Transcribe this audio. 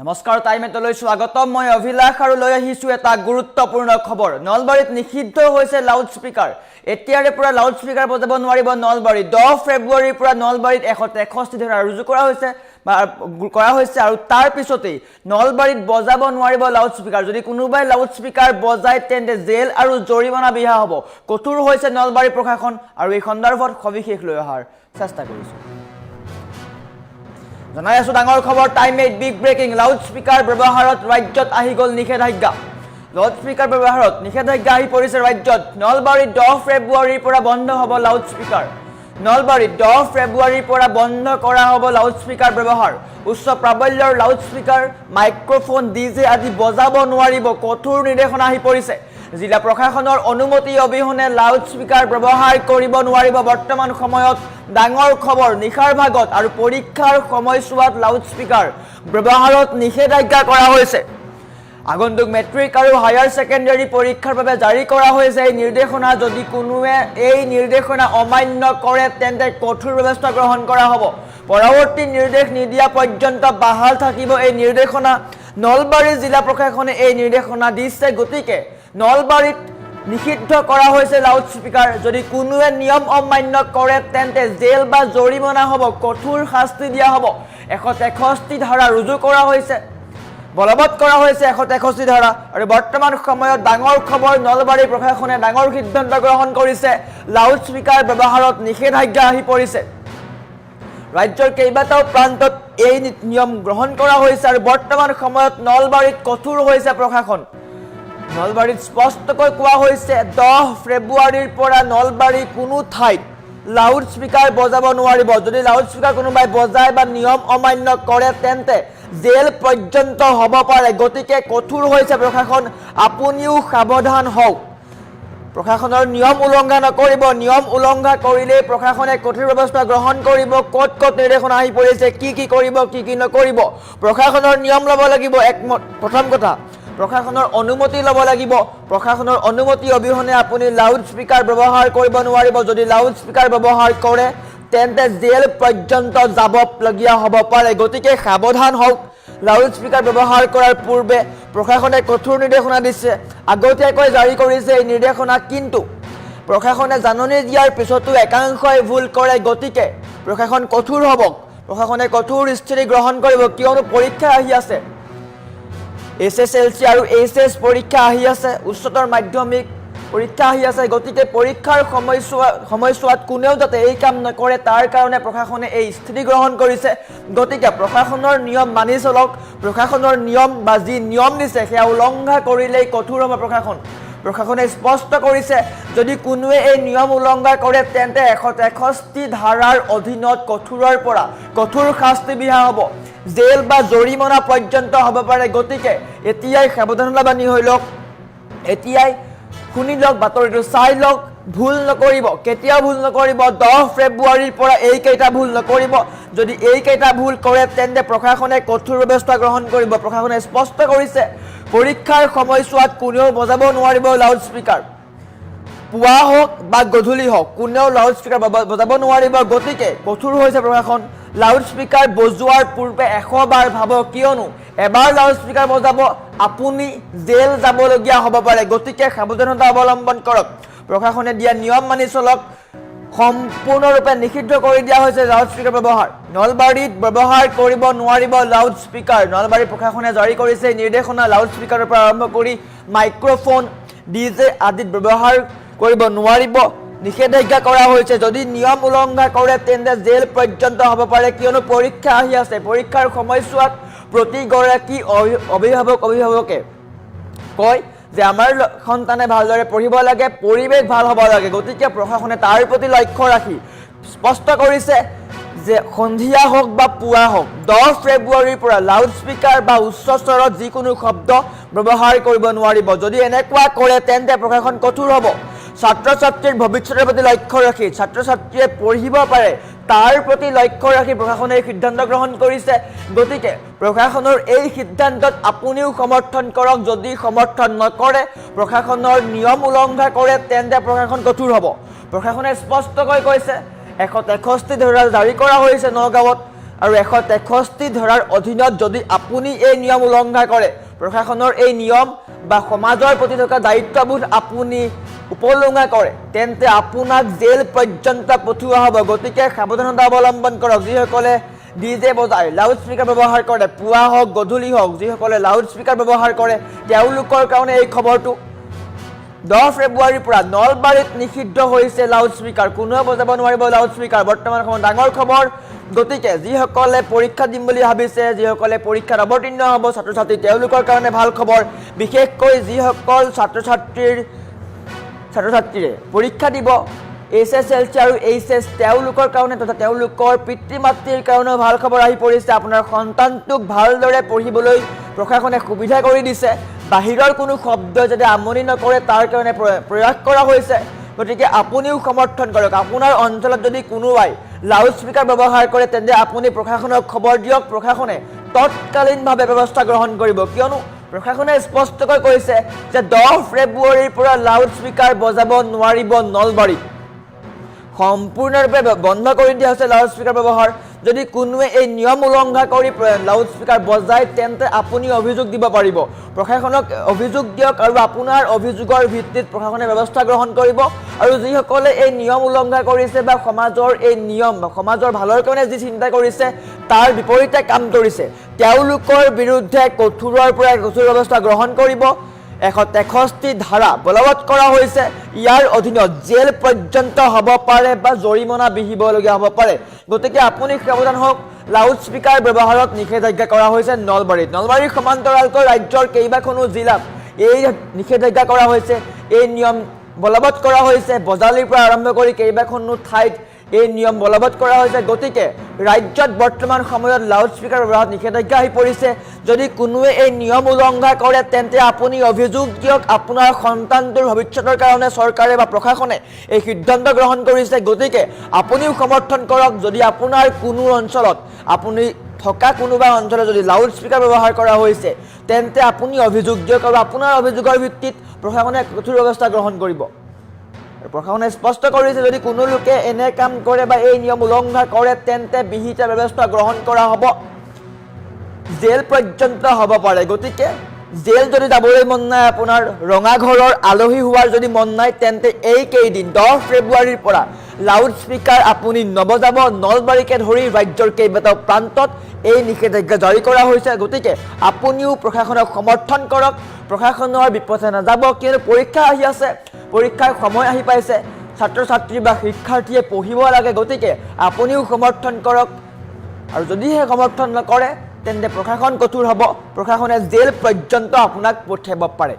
নমস্কাৰ টাইমেটলৈ স্বাগতম মই অভিলাষ আৰু লৈ আহিছো এটা গুৰুত্বপূৰ্ণ খবৰ নলবাৰীত নিষিদ্ধ হৈছে লাউড স্পিকাৰ এতিয়াৰে পৰা লাউড স্পিকাৰ বজাব নোৱাৰিব নলবাৰী 10 ফেব্ৰুৱাৰীৰ পৰা নলবাৰীত 163 ধাৰা ৰুজু কৰা হৈছে আৰু তাৰ পিছতেই নলবাৰীত বজাব নোৱাৰিব লাউড স্পিকাৰ যদি কোনোবাই লাউড স্পিকাৰ বজায় তেন্তে জেল আৰু জৰিমনা বিহা হ'ব কঠোৰ হৈছে নলবাৰী প্ৰশাসন আৰু এই সন্দৰ্ভত সবিশেষ লৈ অহাৰ চেষ্টা কৰিছো জানাই আছো ডাঙৰ খবৰ time 8 big breaking loud speaker ব্যৱহাৰত ৰাজ্যত আহি গল নিষেধাজ্ঞা লাউড স্পিকাৰ ব্যৱহাৰত নিষেধাজ্ঞা আহি পৰিছে ৰাজ্যত নলবাৰীত 10 ফেব্ৰুৱাৰীৰ পৰা বন্ধ হ'ব লাউড স্পিকাৰ নলবাৰীত 10 ফেব্ৰুৱাৰীৰ পৰা বন্ধ কৰা হ'ব লাউড স্পিকাৰ ব্যৱহাৰ উচ্চ প্ৰাবল্যৰ লাউড স্পিকাৰ মাইক্ৰফোন ডিজে আদি বজাব নোৱাৰিব কঠোৰ নিৰ্দেশনা আহি পৰিছে জিলা প্ৰশাসনৰ অনুমতি অবিহনে লাউড স্পিকাৰ ব্যৱহাৰ কৰিব নোৱাৰিব বৰ্তমান সময়ত ডাঙৰ খবৰ নিখাৰ ভাগত আৰু পৰীক্ষাৰ সময়ছোৱাত লাউড স্পিকাৰ ব্যৱহাৰত নিষেধাজ্ঞা কৰা হৈছে আগন্তুক মেট্ৰিক আৰু হায়াৰ সেকেন্ডাৰী পৰীক্ষাৰ বাবে জাৰি কৰা হৈছে এই নিৰ্দেশনা যদি কোনোৱে এই নিৰ্দেশনা অমান্য কৰে তেন্তে কঠোৰ ব্যৱস্থা গ্ৰহণ কৰা হ'ব পৰৱৰ্তী নিৰ্দেশ নিদিয়া পৰ্যন্ত বাহাল থাকিব এই নিৰ্দেশনা নলবাৰী জিলা প্ৰশাসনে এই নিৰ্দেশনা দিছে গতিকে নলবাৰীত নিষিদ্ধ কৰা হৈছে লাউড স্পিকাৰ যদি কোনোৱে নিয়ম অমান্য কৰে তেন্তে জেল বা জৰিমনা হ'ব কঠোৰ শাস্তি দিয়া হ'ব 163 ধাৰা ৰুজু কৰা হৈছে বলবৎ কৰা হৈছে 163 ধাৰা আৰু বৰ্তমান সময়ত ডাঙৰ খবৰ নলবাৰী প্ৰশাসনে ডাঙৰ সিদ্ধান্ত গ্ৰহণ কৰিছে লাউড স্পিকাৰ ব্যৱহাৰত নিষেধাজ্ঞা আহি পৰিছে ৰাজ্যৰ কেইবাটাও প্ৰান্তত এই নিয়ম গ্ৰহণ কৰা হৈছে আৰু বৰ্তমান সময়ত নলবাৰীত কঠোৰ হৈছে প্ৰশাসন নলবাৰীত স্পষ্টকৈ কোৱা হৈছে 10 ফেব্ৰুৱাৰীৰ পৰা নলবাৰী কোনো ঠাইত লাউড স্পিকাৰ বজাব নোৱাৰিব যদি লাউড স্পিকাৰ কোনোবাই বজায় বা নিয়ম অমান্য কৰে তেন্তে জেল পৰ্যন্ত হ'ব পাৰে গতিকে কঠোৰ হৈছে প্ৰশাসন আপুনিও সাৱধান হওক প্ৰশাসনৰ নিয়ম উলংঘা নকৰিব নিয়ম উলংঘা কৰিলে প্ৰশাসনে কঠোৰ ব্যৱস্থা গ্ৰহণ কৰিব ক'ত নিৰ্দেশনা আহি পৰিছে কি কৰিব কি নকৰিব প্ৰশাসনৰ নিয়ম ল'ব লাগিব প্ৰথম কথা প্ৰশাসনৰ অনুমতি ল'ব লাগিব প্ৰশাসনৰ অনুমতি অবিহনে আপুনি লাউড স্পিকাৰ ব্যৱহাৰ কৰিব নোৱাৰিব যদি লাউড স্পিকাৰ ব্যৱহাৰ কৰে তেন্তে জেল পৰ্যন্ত যাবলগীয়া হ'ব পাৰে গতিকে সাৱধান হওক লাউড স্পিকাৰ ব্যৱহাৰ কৰাৰ পূৰ্বে প্ৰশাসনে কঠোৰ নিৰ্দেশনা দিছে আগতীয়াকৈ জাৰি কৰিছে এই নিৰ্দেশনা কিন্তু প্ৰশাসনে জাননী দিয়াৰ পিছতো একাংশই ভুল কৰে গতিকে প্ৰশাসন কঠোৰ হ'ব প্ৰশাসনে কঠোৰ স্থিতি গ্ৰহণ কৰিব কিয়নো পৰীক্ষা আহি আছে SSLC আৰু HS পৰীক্ষা আহি আছে উচ্চতৰ মাধ্যমিক পৰীক্ষা আহি আছে গতিকে পৰীক্ষাৰ সময়ছোৱাত কোনেও যাতে এই কাম নকৰে তাৰ কাৰণে প্ৰশাসনে এই স্থিতি গ্ৰহণ কৰিছে গতিকে প্ৰশাসনৰ নিয়ম মানি চলক প্ৰশাসনৰ নিয়ম বা যি নিয়ম দিছে সেয়া উলংঘা কৰিলেই কঠোৰ হ'ব প্ৰশাসনে স্পষ্ট কৰিছে যদি কোনোৱে এই নিয়ম উলংঘা কৰে তেন্তে 163 ধাৰাৰ অধীনত কঠোৰৰ পৰা কঠোৰ শাস্তি বিহা হ'ব জেল বা জৰিমনা পৰ্যন্ত হ'ব পাৰে গতিকে এতিয়াই সাৱধানতা বানি হৈ লওক এতিয়াই শুনি লওক বাতৰিটো চাই লওক ভুল নকৰিব কেতিয়াও ভুল নকৰিব 10 ফেব্ৰুৱাৰীৰ পৰা এইকেইটা ভুল নকৰিব যদি এইকেইটা ভুল কৰে তেন্তে প্ৰশাসনে কঠোৰ ব্যৱস্থা গ্ৰহণ কৰিব প্ৰশাসনে স্পষ্ট কৰিছে পৰীক্ষাৰ সময়ছোৱাত কোনেও বজাব নোৱাৰিব লাউড স্পিকাৰ পুৱা হওক বা গধূলি হওক কোনেও লাউড স্পিকাৰ বজাব নোৱাৰিব গতিকে কঠোৰ হৈছে প্ৰশাসন লাউড স্পিকাৰ বজোৱাৰ পূৰ্বে 100 বাৰ ভাবক কিয়নো এবাৰ লাউড স্পিকাৰ বজাব আপুনি জেল যাবলগীয়া হ'ব পাৰে গতিকে সাৱধানতা অৱলম্বন কৰক প্ৰশাসনে দিয়া নিয়ম মানি চলক সম্পূৰ্ণৰূপে নিষিদ্ধ কৰি দিয়া হৈছে লাউড স্পিকাৰ ব্যৱহাৰ নলবাৰীত ব্যৱহাৰ কৰিব নোৱাৰিব লাউড স্পিকাৰ নলবাৰী প্ৰশাসনে জাৰি কৰিছে নিৰ্দেশনা লাউড স্পিকাৰৰ পৰা আৰম্ভ কৰি মাইক্ৰফোন ডিজে আদিত ব্যৱহাৰ কৰিব নোৱাৰিব নিষেধাজ্ঞা কৰা হৈছে যদি নিয়ম উলংঘা কৰে তেন্তে জেল পৰ্যন্ত হ'ব পাৰে কিয়নো পৰীক্ষা আহি আছে পৰীক্ষাৰ সময়ছোৱাত প্ৰতিগৰাকী অভিভাৱকে কয় যে আমাৰ সন্তানে ভালদৰে পঢ়িব লাগে পৰিৱেশ ভাল হ'ব লাগে গতিকে প্ৰশাসনে তাৰ প্ৰতি লক্ষ্য ৰাখি স্পষ্ট কৰিছে যে সন্ধিয়া হওক বা পুৱা হওক 10 ফেব্ৰুৱাৰীৰ পৰা লাউড স্পিকাৰ বা উচ্চ স্বৰত যিকোনো শব্দ ব্যৱহাৰ কৰিব নোৱাৰিব যদি এনেকুৱা কৰে তেন্তে প্ৰশাসন কঠোৰ হ'ব ছাত্ৰ ছাত্ৰীৰ ভৱিষ্যতৰ প্ৰতি লক্ষ্য ৰাখি ছাত্ৰ ছাত্ৰীয়ে পঢ়িব পাৰে তাৰ প্ৰতি লক্ষ্য ৰাখি প্ৰশাসনে এই সিদ্ধান্ত গ্ৰহণ কৰিছে গতিকে প্ৰশাসনৰ এই সিদ্ধান্তত আপুনিও সমৰ্থন কৰক যদি সমৰ্থন নকৰে প্ৰশাসনৰ নিয়ম উলংঘা কৰে তেন্তে প্ৰশাসন কঠোৰ হ'ব প্ৰশাসনে স্পষ্টকৈ কৈছে 163 ধাৰা জাৰি কৰা হৈছে নগাঁৱত আৰু 163 ধাৰাৰ অধীনত যদি আপুনি এই নিয়ম উলংঘা কৰে প্ৰশাসনৰ এই নিয়ম বা সমাজৰ প্ৰতি থকা দায়িত্ববোধ আপুনি উপলংঘা কৰে তেন্তে আপোনাক জেল পৰ্যন্ত পঠোৱা হ'ব গতিকে সাৱধানতা অৱলম্বন কৰক যিসকলে ডিজে বজায় লাউড স্পিকাৰ ব্যৱহাৰ কৰে পুৱা হওক গধূলি হওক যিসকলে লাউড স্পিকাৰ ব্যৱহাৰ কৰে তেওঁলোকৰ কাৰণে এই খবৰটো 10 ফেব্ৰুৱাৰীৰ পৰা নলবাৰীত নিষিদ্ধ হৈছে লাউড স্পিকাৰ কোনেও বজাব নোৱাৰিব লাউড স্পিকাৰ বৰ্তমান সময়ত ডাঙৰ খবৰ গতিকে যিসকলে পৰীক্ষা দিম বুলি ভাবিছে যিসকলে পৰীক্ষাত অৱতীৰ্ণ হ'ব ছাত্ৰ ছাত্ৰী তেওঁলোকৰ কাৰণে ভাল খবৰ বিশেষকৈ যিসকল ছাত্ৰ ছাত্ৰীয়ে পৰীক্ষা দিব SSLC আৰু HS তেওঁলোকৰ কাৰণে তথা তেওঁলোকৰ পিতৃ মাতৃৰ কাৰণে ভাল খবৰ আহি পৰিছে আপোনাৰ সন্তানটোক ভালদৰে পঢ়িবলৈ প্ৰশাসনে সুবিধা কৰি দিছে বাহিৰৰ কোনো শব্দ যাতে আমনি নকৰে তাৰ কাৰণে প্ৰয়াস কৰা হৈছে গতিকে আপুনিও সমৰ্থন কৰক আপোনাৰ অঞ্চলত যদি কোনোবাই লাউড স্পিকাৰ ব্যৱহাৰ কৰে তেন্তে আপুনি প্ৰশাসনক খবৰ দিয়ক প্ৰশাসনে তৎকালীনভাৱে ব্যৱস্থা গ্ৰহণ কৰিব কিয়নো প্ৰশাসনে স্পষ্টকৈ কৈছে যে 10 ফেব্ৰুৱাৰীৰ পৰা লাউড স্পিকাৰ বজাব নোৱাৰিব নলবাৰীত সম্পূৰ্ণৰূপে বন্ধ কৰি দিয়া হৈছে লাউড স্পিকাৰ ব্যৱহাৰ যদি কোনোৱে এই নিয়ম উলংঘা কৰি লাউড স্পিকাৰ বজায় তেন্তে আপুনি অভিযোগ দিব পাৰিব প্ৰশাসনক অভিযোগ দিয়ক আৰু আপোনাৰ অভিযোগৰ ভিত্তিত প্ৰশাসনে ব্যৱস্থা গ্ৰহণ কৰিব আৰু যিসকলে এই নিয়ম উলংঘা কৰিছে বা সমাজৰ এই নিয়ম বা সমাজৰ ভালৰ কাৰণে যি চিন্তা কৰিছে তাৰ বিপৰীতে কাম কৰিছে তেওঁলোকৰ বিৰুদ্ধে কঠোৰৰ পৰা কঠোৰ ব্যৱস্থা গ্ৰহণ কৰিব 163 ধাৰা বলবৎ কৰা হৈছে ইয়াৰ অধীনত জেল পৰ্যন্ত হ'ব পাৰে বা জৰিমনা বিহিবলগীয়া হ'ব পাৰে গতিকে আপুনি সাৱধান হওক লাউড স্পিকাৰ ব্যৱহাৰত নিষেধাজ্ঞা কৰা হৈছে নলবাৰীৰ সমান্তৰালকৈ ৰাজ্যৰ কেইবাখনো জিলাত এই নিষেধাজ্ঞা কৰা হৈছে এই নিয়ম বলবৎ কৰা হৈছে বজালিৰ পৰা আৰম্ভ কৰি কেইবাখনো ঠাইত এই নিয়ম বলবৎ কৰা হৈছে গতিকে ৰাজ্যত বৰ্তমান সময়ত লাউড স্পিকাৰ ব্যৱহাৰত নিষেধাজ্ঞা আহি পৰিছে যদি কোনোৱে এই নিয়ম উলংঘা কৰে তেন্তে আপুনি অভিযোগ দিয়ক আপোনাৰ সন্তানটোৰ ভৱিষ্যতৰ কাৰণে চৰকাৰে বা প্ৰশাসনে এই সিদ্ধান্ত গ্ৰহণ কৰিছে গতিকে আপুনিও সমৰ্থন কৰক যদি আপোনাৰ কোনো অঞ্চলত আপুনি থকা কোনোবা অঞ্চলত যদি লাউড স্পিকাৰ ব্যৱহাৰ কৰা হৈছে তেন্তে আপুনি অভিযোগ দিয়ক আৰু আপোনাৰ অভিযোগৰ ভিত্তিত প্ৰশাসনে কঠোৰ ব্যৱস্থা গ্ৰহণ কৰিব প্ৰশাসনে স্পষ্ট কৰিছে যদি কোনো লোকে এনে কাম কৰে বা এই নিয়ম উলংঘা কৰে তেন্তে বিহিত ব্যৱস্থা গ্ৰহণ কৰা হ'ব জেল পৰ্যন্ত হ'ব পাৰে গতিকে জেল যদি যাবলৈ মন নাই আপোনাৰ ৰঙাঘৰৰ আলহী হোৱাৰ যদি মন নাই তেন্তে এই কেইদিন 10 ফেব্ৰুৱাৰীৰ পৰা লাউড স্পিকাৰ আপুনি নবজাব নলবাৰীকে ধৰি ৰাজ্যৰ কেইবাটাও প্ৰান্তত এই নিষেধাজ্ঞা জাৰি কৰা হৈছে গতিকে আপুনিও প্ৰশাসনক সমৰ্থন কৰক প্ৰশাসনৰ বিপথে নাযাব কিয়নো পৰীক্ষা আহি আছে পৰীক্ষাৰ সময় আহি পাইছে ছাত্ৰ ছাত্ৰী বা শিক্ষাৰ্থীয়ে পঢ়িব লাগে গতিকে আপুনিও সমৰ্থন কৰক আৰু যদিহে সমৰ্থন নকৰে তেন্তে প্ৰশাসন কঠোৰ হ'ব প্ৰশাসনে জেল পৰ্যন্ত আপোনাক পঠিয়াব পাৰে